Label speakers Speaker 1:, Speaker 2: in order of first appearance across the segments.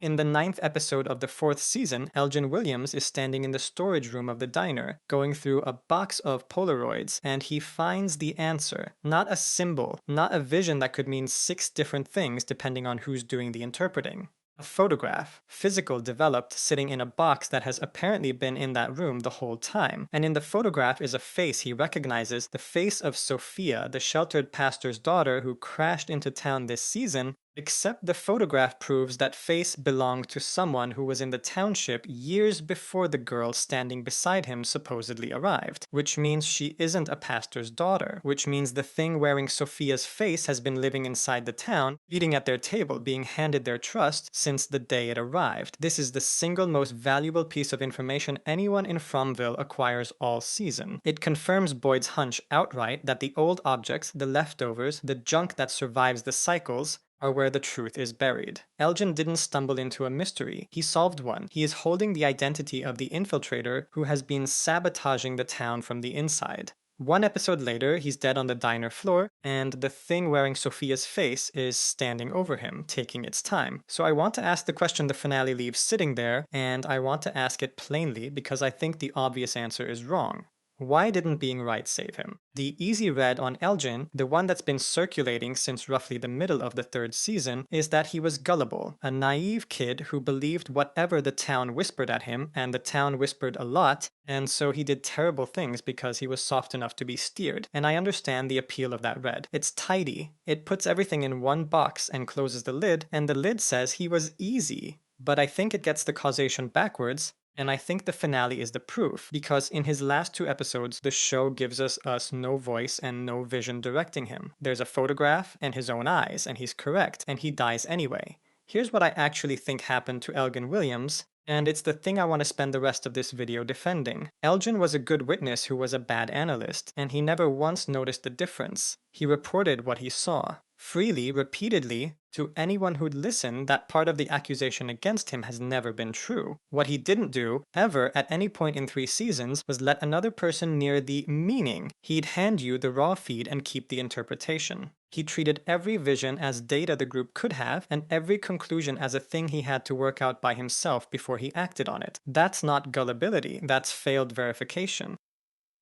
Speaker 1: In the ninth episode of the fourth season, Elgin Williams is standing in the storage room of the diner, going through a box of Polaroids, and he finds the answer. Not a symbol, not a vision that could mean 6 different things depending on who's doing the interpreting. A photograph, physical, developed, sitting in a box that has apparently been in that room the whole time. And in the photograph is a face he recognizes, the face of Sophia, the sheltered pastor's daughter who crashed into town this season, except the photograph proves that face belonged to someone who was in the township years before the girl standing beside him supposedly arrived, which means she isn't a pastor's daughter, which means the thing wearing Sophia's face has been living inside the town, eating at their table, being handed their trust since the day it arrived. This is the single most valuable piece of information anyone in Fromville acquires all season. It confirms Boyd's hunch outright that the old objects, the leftovers, the junk that survives the cycles, are where the truth is buried. Elgin didn't stumble into a mystery. He solved one. He is holding the identity of the infiltrator who has been sabotaging the town from the inside. One episode later, he's dead on the diner floor, and the thing wearing Sophia's face is standing over him, taking its time. So I want to ask the question the finale leaves sitting there, and I want to ask it plainly because I think the obvious answer is wrong. Why didn't being right save him? The easy read on Elgin, the one that's been circulating since roughly the middle of the third season, is that he was gullible, a naive kid who believed whatever the town whispered at him, and the town whispered a lot, and so he did terrible things because he was soft enough to be steered. And I understand the appeal of that read. It's tidy. It puts everything in one box and closes the lid, and the lid says he was easy. But I think it gets the causation backwards. And I think the finale is the proof, because in his last 2 episodes, the show gives us no voice and no vision directing him. There's a photograph and his own eyes, and he's correct, and he dies anyway. Here's what I actually think happened to Elgin Williams, and it's the thing I want to spend the rest of this video defending. Elgin was a good witness who was a bad analyst, and he never once noticed the difference. He reported what he saw. Freely, repeatedly, to anyone who'd listen, that part of the accusation against him has never been true. What he didn't do, ever, at any point in 3 seasons, was let another person near the meaning. He'd hand you the raw feed and keep the interpretation. He treated every vision as data the group could have, and every conclusion as a thing he had to work out by himself before he acted on it. That's not gullibility, that's failed verification.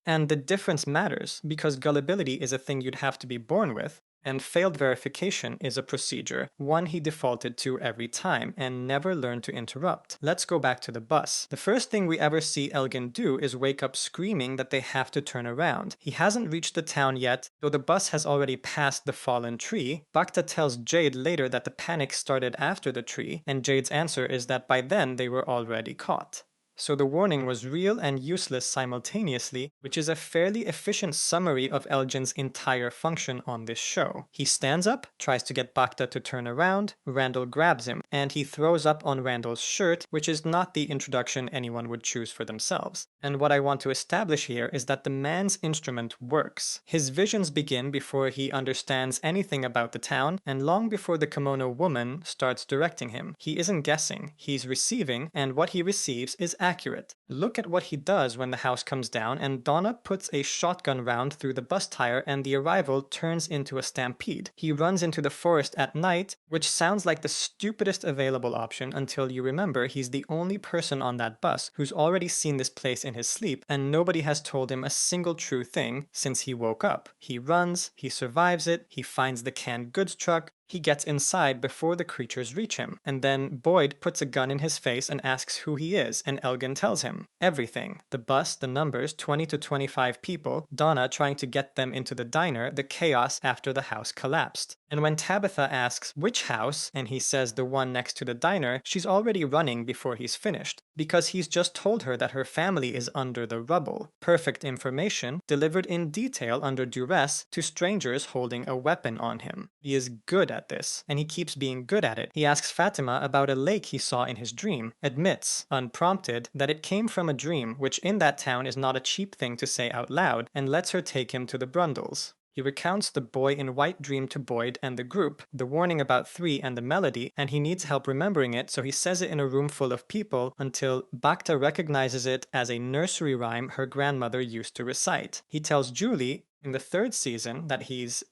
Speaker 1: And the difference matters, because gullibility is a thing you'd have to be born with, and failed verification is a procedure, one he defaulted to every time and never learned to interrupt. Let's go back to the bus. The first thing we ever see Elgin do is wake up screaming that they have to turn around. He hasn't reached the town yet, though the bus has already passed the fallen tree. Bacta tells Jade later that the panic started after the tree, and Jade's answer is that by then they were already caught. So the warning was real and useless simultaneously, which is a fairly efficient summary of Elgin's entire function on this show. He stands up, tries to get Bacta to turn around, Randall grabs him, and he throws up on Randall's shirt, which is not the introduction anyone would choose for themselves. And what I want to establish here is that the man's instrument works. His visions begin before he understands anything about the town, and long before the kimono woman starts directing him. He isn't guessing, he's receiving, and what he receives is accurate. Look at what he does when the house comes down and Donna puts a shotgun round through the bus tire and the arrival turns into a stampede. He runs into the forest at night, which sounds like the stupidest available option until you remember he's the only person on that bus who's already seen this place in his sleep and nobody has told him a single true thing since he woke up. He runs, he survives it, he finds the canned goods truck, he gets inside before the creatures reach him, and then Boyd puts a gun in his face and asks who he is, and Elgin tells him everything. The bus, the numbers, 20 to 25 people, Donna trying to get them into the diner, the chaos after the house collapsed. And when Tabitha asks which house, and he says the one next to the diner, she's already running before he's finished, because he's just told her that her family is under the rubble. Perfect information, delivered in detail under duress to strangers holding a weapon on him. He is good at this, and he keeps being good at it. He asks Fatima about a lake he saw in his dream, admits, unprompted, that it came from a dream, which in that town is not a cheap thing to say out loud, and lets her take him to the Brundles. He recounts the boy in white dream to Boyd and the group, the warning about 3 and the melody, and he needs help remembering it, so he says it in a room full of people until Bacta recognizes it as a nursery rhyme her grandmother used to recite. He tells Julie in the 3rd season that he's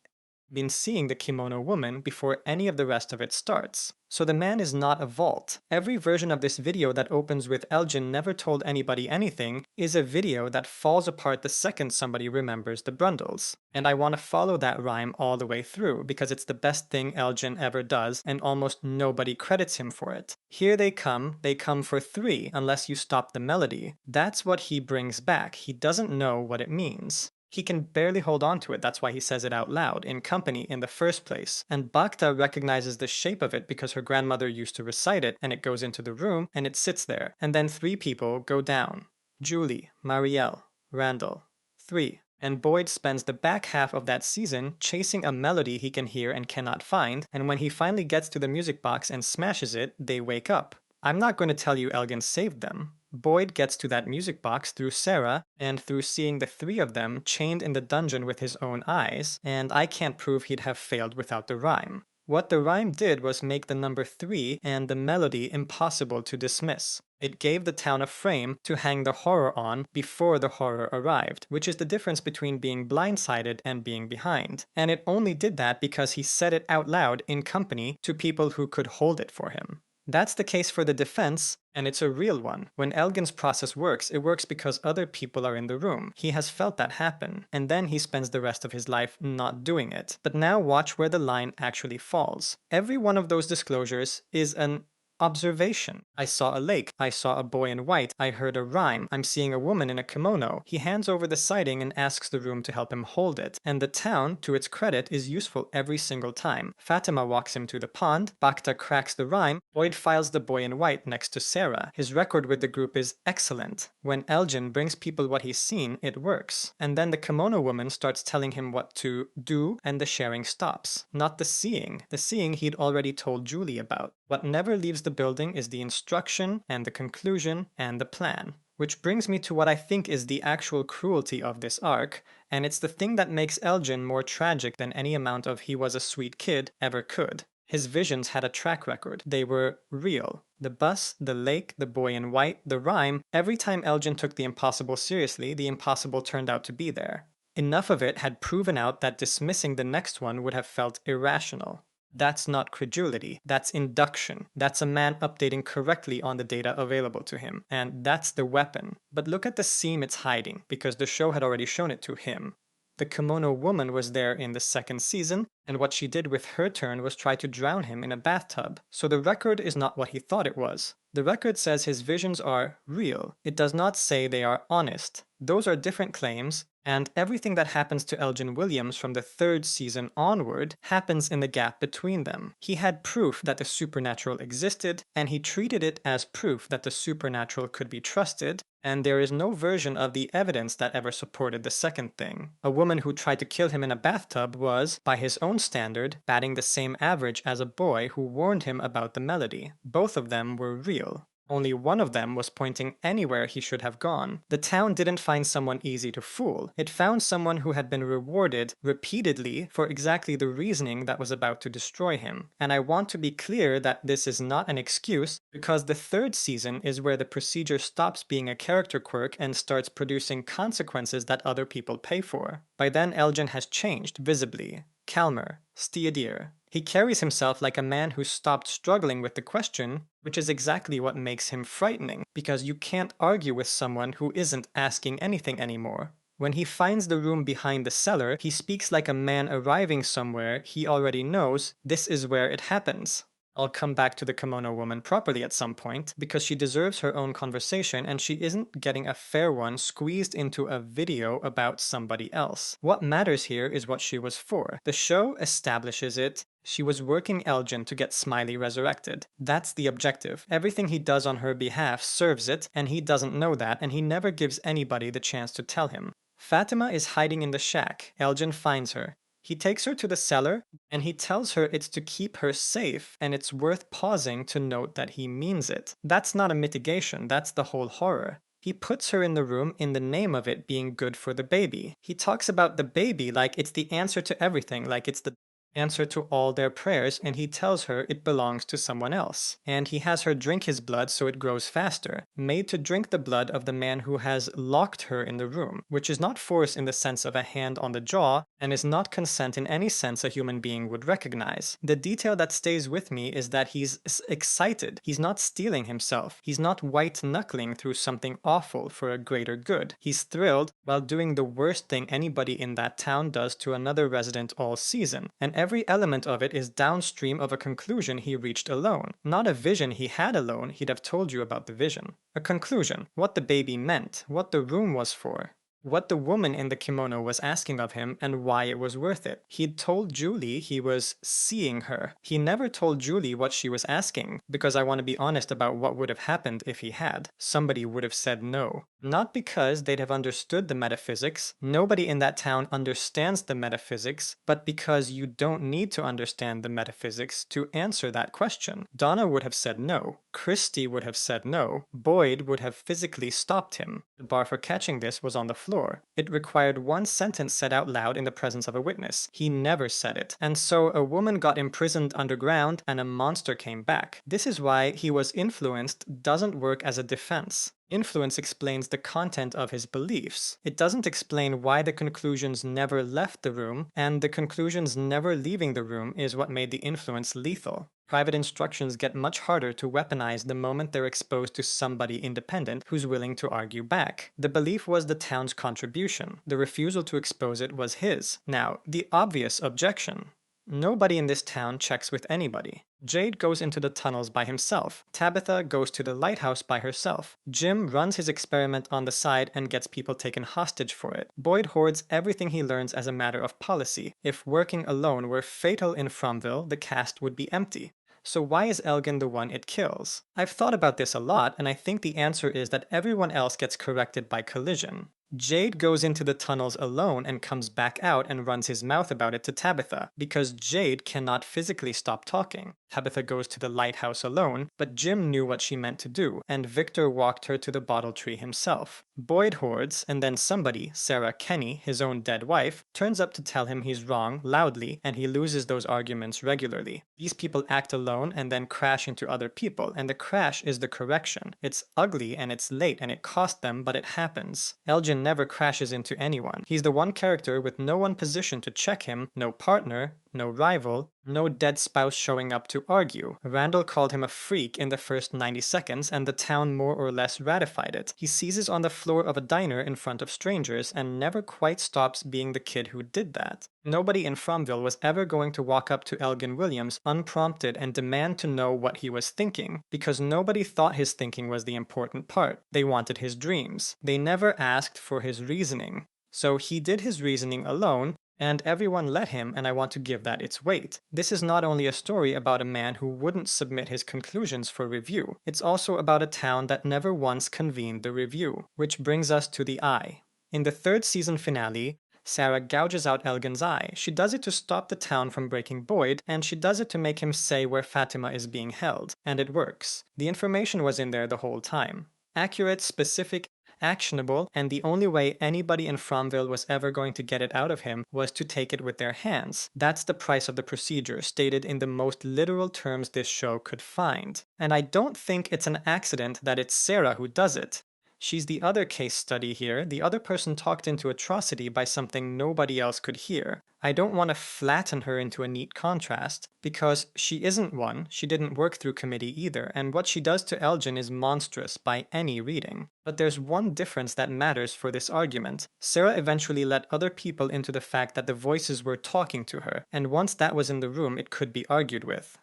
Speaker 1: been seeing the kimono woman before any of the rest of it starts. So the man is not a vault. Every version of this video that opens with Elgin never told anybody anything is a video that falls apart the second somebody remembers the Brundles. And I want to follow that rhyme all the way through because it's the best thing Elgin ever does and almost nobody credits him for it. Here they come for 3 unless you stop the melody. That's what he brings back. He doesn't know what it means. He can barely hold on to it, that's why he says it out loud, in company in the first place. And Bacta recognizes the shape of it because her grandmother used to recite it, and it goes into the room, and it sits there. And then 3 people go down. Julie, Marielle, Randall. 3. And Boyd spends the back half of that season chasing a melody he can hear and cannot find, and when he finally gets to the music box and smashes it, they wake up. I'm not going to tell you Elgin saved them. Boyd gets to that music box through Sarah and through seeing the 3 of them chained in the dungeon with his own eyes, and I can't prove he'd have failed without the rhyme. What the rhyme did was make the number 3 and the melody impossible to dismiss. It gave the town a frame to hang the horror on before the horror arrived, which is the difference between being blindsided and being behind. And it only did that because he said it out loud in company to people who could hold it for him. That's the case for the defense, and it's a real one. When Elgin's process works, it works because other people are in the room. He has felt that happen, and then he spends the rest of his life not doing it. But now watch where the line actually falls. Every one of those disclosures is an observation. I saw a lake. I saw a boy in white. I heard a rhyme. I'm seeing a woman in a kimono. He hands over the sighting and asks the room to help him hold it. And the town, to its credit, is useful every single time. Fatima walks him to the pond. Bacta cracks the rhyme. Boyd files the boy in white next to Sarah. His record with the group is excellent. When Elgin brings people what he's seen, it works. And then the kimono woman starts telling him what to do, and the sharing stops. Not the seeing. The seeing he'd already told Julie about. What never leaves the building is the instruction and the conclusion and the plan. Which brings me to what I think is the actual cruelty of this arc, and it's the thing that makes Elgin more tragic than any amount of he was a sweet kid ever could. His visions had a track record. They were real. The bus, the lake, the boy in white, the rhyme, every time Elgin took the impossible seriously, the impossible turned out to be there. Enough of it had proven out that dismissing the next one would have felt irrational. That's not credulity, that's induction. That's a man updating correctly on the data available to him. And that's the weapon. But look at the seam it's hiding, because the show had already shown it to him. The kimono woman was there in the second season, and what she did with her turn was try to drown him in a bathtub. So the record is not what he thought it was. The record says his visions are real. It does not say they are honest. Those are different claims, and everything that happens to Elgin Williams from the 3rd season onward happens in the gap between them. He had proof that the supernatural existed, and he treated it as proof that the supernatural could be trusted, and there is no version of the evidence that ever supported the second thing. A woman who tried to kill him in a bathtub was, by his own standard, batting the same average as a boy who warned him about the melody. Both of them were real. Only one of them was pointing anywhere he should have gone. The town didn't find someone easy to fool. It found someone who had been rewarded repeatedly for exactly the reasoning that was about to destroy him. And I want to be clear that this is not an excuse, because the 3rd season is where the procedure stops being a character quirk and starts producing consequences that other people pay for. By then, Elgin has changed visibly. Calmer, steadier. He carries himself like a man who stopped struggling with the question, which is exactly what makes him frightening, because you can't argue with someone who isn't asking anything anymore. When he finds the room behind the cellar, he speaks like a man arriving somewhere he already knows this is where it happens. I'll come back to the kimono woman properly at some point, because she deserves her own conversation and she isn't getting a fair one squeezed into a video about somebody else. What matters here is what she was for. The show establishes it. She was working Elgin to get Smiley resurrected. That's the objective. Everything he does on her behalf serves it, and he doesn't know that, and he never gives anybody the chance to tell him. Fatima is hiding in the shack. Elgin finds her. He takes her to the cellar, and he tells her it's to keep her safe, and it's worth pausing to note that he means it. That's not a mitigation, that's the whole horror. He puts her in the room in the name of it being good for the baby. He talks about the baby like it's the answer to everything, like it's the answer to all their prayers, and he tells her it belongs to someone else. And he has her drink his blood so it grows faster, made to drink the blood of the man who has locked her in the room, which is not force in the sense of a hand on the jaw, and is not consent in any sense a human being would recognize. The detail that stays with me is that he's excited. He's not stealing himself. He's not white-knuckling through something awful for a greater good. He's thrilled while doing the worst thing anybody in that town does to another resident all season, and every element of it is downstream of a conclusion he reached alone. Not a vision he had alone, he'd have told you about the vision. A conclusion, what the baby meant, what the room was for, what the woman in the kimono was asking of him, and why it was worth it. He'd told Julie he was seeing her. He never told Julie what she was asking, because I want to be honest about what would have happened if he had. Somebody would have said no. Not because they'd have understood the metaphysics. Nobody in that town understands the metaphysics, but because you don't need to understand the metaphysics to answer that question. Donna would have said no. Christy would have said no. Boyd would have physically stopped him. The bar for catching this was on the floor. It required one sentence said out loud in the presence of a witness. He never said it. And so a woman got imprisoned underground and a monster came back. This is why he was influenced doesn't work as a defense. Influence explains the content of his beliefs. It doesn't explain why the conclusions never left the room, and the conclusions never leaving the room is what made the influence lethal. Private instructions get much harder to weaponize the moment they're exposed to somebody independent who's willing to argue back. The belief was the town's contribution. The refusal to expose it was his. Now, the obvious objection. Nobody in this town checks with anybody. Jade goes into the tunnels by himself. Tabitha goes to the lighthouse by herself. Jim runs his experiment on the side and gets people taken hostage for it. Boyd hoards everything he learns as a matter of policy. If working alone were fatal in Fromville, the cast would be empty. So why is Elgin the one it kills? I've thought about this a lot, and I think the answer is that everyone else gets corrected by collision. Jade goes into the tunnels alone and comes back out and runs his mouth about it to Tabitha, because Jade cannot physically stop talking. Tabitha goes to the lighthouse alone, but Jim knew what she meant to do, and Victor walked her to the bottle tree himself. Boyd hoards, and then somebody, Sarah Kenny, his own dead wife, turns up to tell him he's wrong loudly, and he loses those arguments regularly. These people act alone and then crash into other people, and the crash is the correction. It's ugly and it's late and it cost them, but it happens. Elgin never crashes into anyone. He's the one character with no one positioned to check him, no partner, no rival, no dead spouse showing up to argue. Randall called him a freak in the first 90 seconds, and the town more or less ratified it. He seizes on the floor of a diner in front of strangers and never quite stops being the kid who did that. Nobody in Fromville was ever going to walk up to Elgin Williams unprompted and demand to know what he was thinking, because nobody thought his thinking was the important part. They wanted his dreams. They never asked for his reasoning. So he did his reasoning alone, and everyone let him, and I want to give that its weight. This is not only a story about a man who wouldn't submit his conclusions for review, it's also about a town that never once convened the review. Which brings us to the eye. In the third season finale, Sarah gouges out Elgin's eye. She does it to stop the town from breaking Boyd, and she does it to make him say where Fatima is being held. And it works. The information was in there the whole time. Accurate, specific, actionable, and the only way anybody in Fromville was ever going to get it out of him was to take it with their hands. That's the price of the procedure, stated in the most literal terms this show could find. And I don't think it's an accident that it's Sarah who does it. She's the other case study here, the other person talked into atrocity by something nobody else could hear. I don't want to flatten her into a neat contrast, because she isn't one, she didn't work through committee either, and what she does to Elgin is monstrous by any reading. But there's one difference that matters for this argument. Sarah eventually let other people into the fact that the voices were talking to her, and once that was in the room it could be argued with.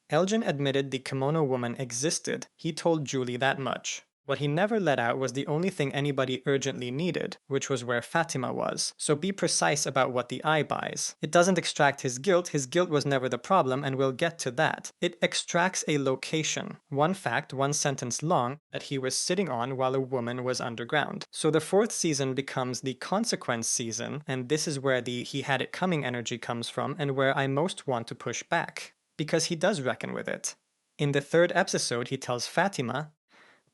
Speaker 1: Elgin admitted the kimono woman existed, he told Julie that much. What he never let out was the only thing anybody urgently needed, which was where Fatima was. So be precise about what the eye buys. It doesn't extract his guilt was never the problem, and we'll get to that. It extracts a location, one fact, one sentence long, that he was sitting on while a woman was underground. So the fourth season becomes the consequence season, and this is where the he had it coming energy comes from, and where I most want to push back. Because he does reckon with it. In the third episode, he tells Fatima,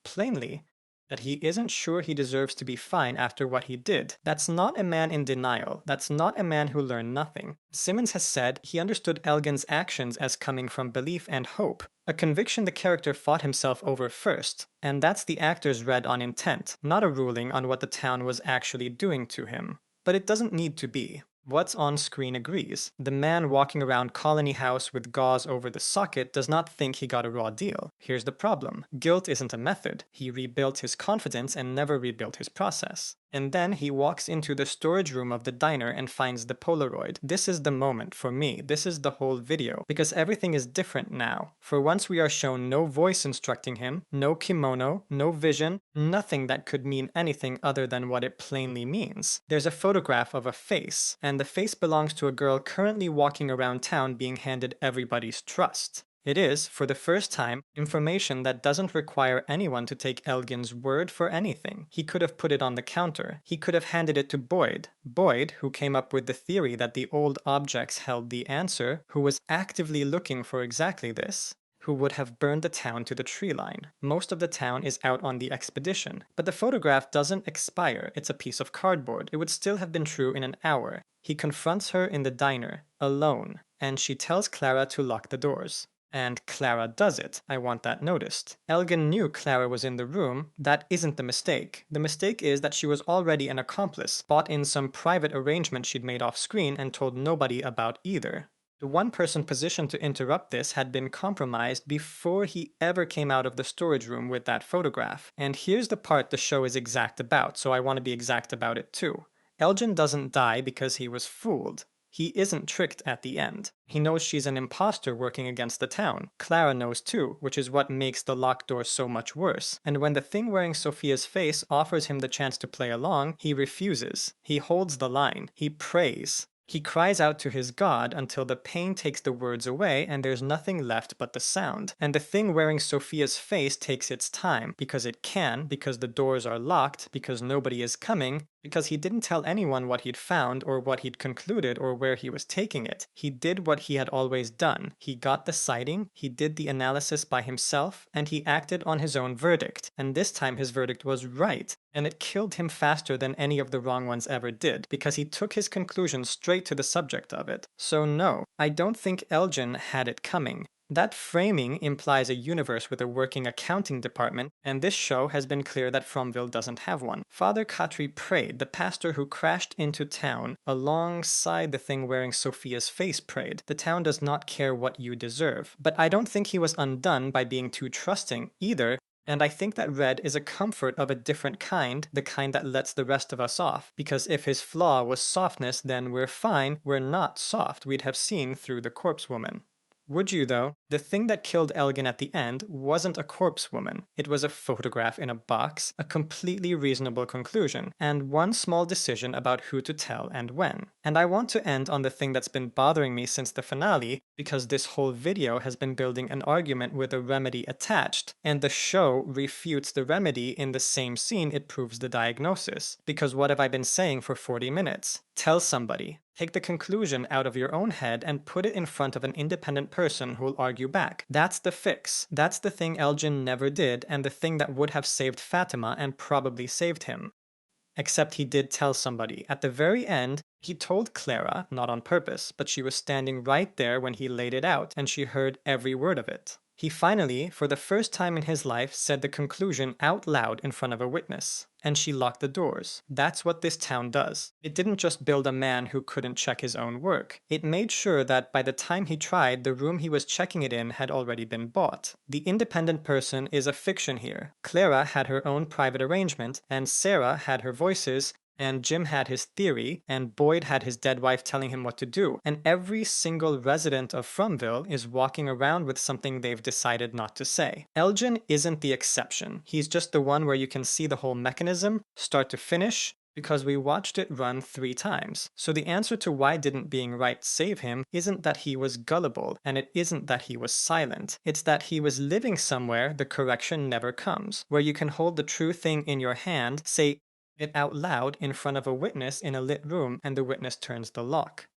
Speaker 1: plainly, that he isn't sure he deserves to be fine after what he did. That's not a man in denial. That's not a man who learned nothing. Simmons has said he understood Elgin's actions as coming from belief and hope, a conviction the character fought himself over first, and that's the actor's read on intent, not a ruling on what the town was actually doing to him. But it doesn't need to be. What's on screen agrees. The man walking around Colony House with gauze over the socket does not think he got a raw deal. Here's the problem. Guilt isn't a method. He rebuilt his confidence and never rebuilt his process. And then he walks into the storage room of the diner and finds the Polaroid. This is the moment for me. This is the whole video. Because everything is different now. For once we are shown no voice instructing him, no kimono, no vision, nothing that could mean anything other than what it plainly means. There's a photograph of a face, and the face belongs to a girl currently walking around town being handed everybody's trust. It is, for the first time, information that doesn't require anyone to take Elgin's word for anything. He could have put it on the counter. He could have handed it to Boyd. Boyd, who came up with the theory that the old objects held the answer, who was actively looking for exactly this, who would have burned the town to the tree line. Most of the town is out on the expedition, but the photograph doesn't expire. It's a piece of cardboard. It would still have been true in an hour. He confronts her in the diner, alone, and she tells Clara to lock the doors. And Clara does it. I want that noticed. Elgin knew Clara was in the room. That isn't the mistake. The mistake is that she was already an accomplice, bought in some private arrangement she'd made off screen and told nobody about either. The one person positioned to interrupt this had been compromised before he ever came out of the storage room with that photograph. And here's the part the show is exact about, so I want to be exact about it too. Elgin doesn't die because he was fooled. He isn't tricked at the end. He knows she's an imposter working against the town. Clara knows too, which is what makes the locked door so much worse. And when the thing wearing Sophia's face offers him the chance to play along, he refuses. He holds the line. He prays. He cries out to his god until the pain takes the words away and there's nothing left but the sound. And the thing wearing Sophia's face takes its time, because it can, because the doors are locked, because nobody is coming, because he didn't tell anyone what he'd found or what he'd concluded or where he was taking it. He did what he had always done. He got the sighting, he did the analysis by himself, and he acted on his own verdict. And this time his verdict was right. And it killed him faster than any of the wrong ones ever did, because he took his conclusion straight to the subject of it. So no, I don't think Elgin had it coming. That framing implies a universe with a working accounting department, and this show has been clear that Fromville doesn't have one. Father Khatri prayed, the pastor who crashed into town alongside the thing wearing Sophia's face prayed. The town does not care what you deserve. But I don't think he was undone by being too trusting either. And I think that Red is a comfort of a different kind, the kind that lets the rest of us off. Because if his flaw was softness, then we're fine, we're not soft, we'd have seen through the corpse woman. Would you, though? The thing that killed Elgin at the end wasn't a corpse woman. It was a photograph in a box, a completely reasonable conclusion, and one small decision about who to tell and when. And I want to end on the thing that's been bothering me since the finale, because this whole video has been building an argument with a remedy attached, and the show refutes the remedy in the same scene it proves the diagnosis. Because what have I been saying for 40 minutes? Tell somebody. Take the conclusion out of your own head and put it in front of an independent person who'll argue back. That's the fix. That's the thing Elgin never did, and the thing that would have saved Fatima and probably saved him. Except he did tell somebody. At the very end, he told Clara, not on purpose, but she was standing right there when he laid it out, and she heard every word of it. He finally, for the first time in his life, said the conclusion out loud in front of a witness. And she locked the doors. That's what this town does. It didn't just build a man who couldn't check his own work. It made sure that by the time he tried, the room he was checking it in had already been bought. The independent person is a fiction here. Clara had her own private arrangement, and Sarah had her voices, and Jim had his theory, and Boyd had his dead wife telling him what to do. And every single resident of Fromville is walking around with something they've decided not to say. Elgin isn't the exception. He's just the one where you can see the whole mechanism, start to finish, because we watched it run 3 times. So the answer to why didn't being right save him isn't that he was gullible, and it isn't that he was silent. It's that he was living somewhere the correction never comes, where you can hold the true thing in your hand, say it out loud in front of a witness in a lit room, and the witness turns the lock.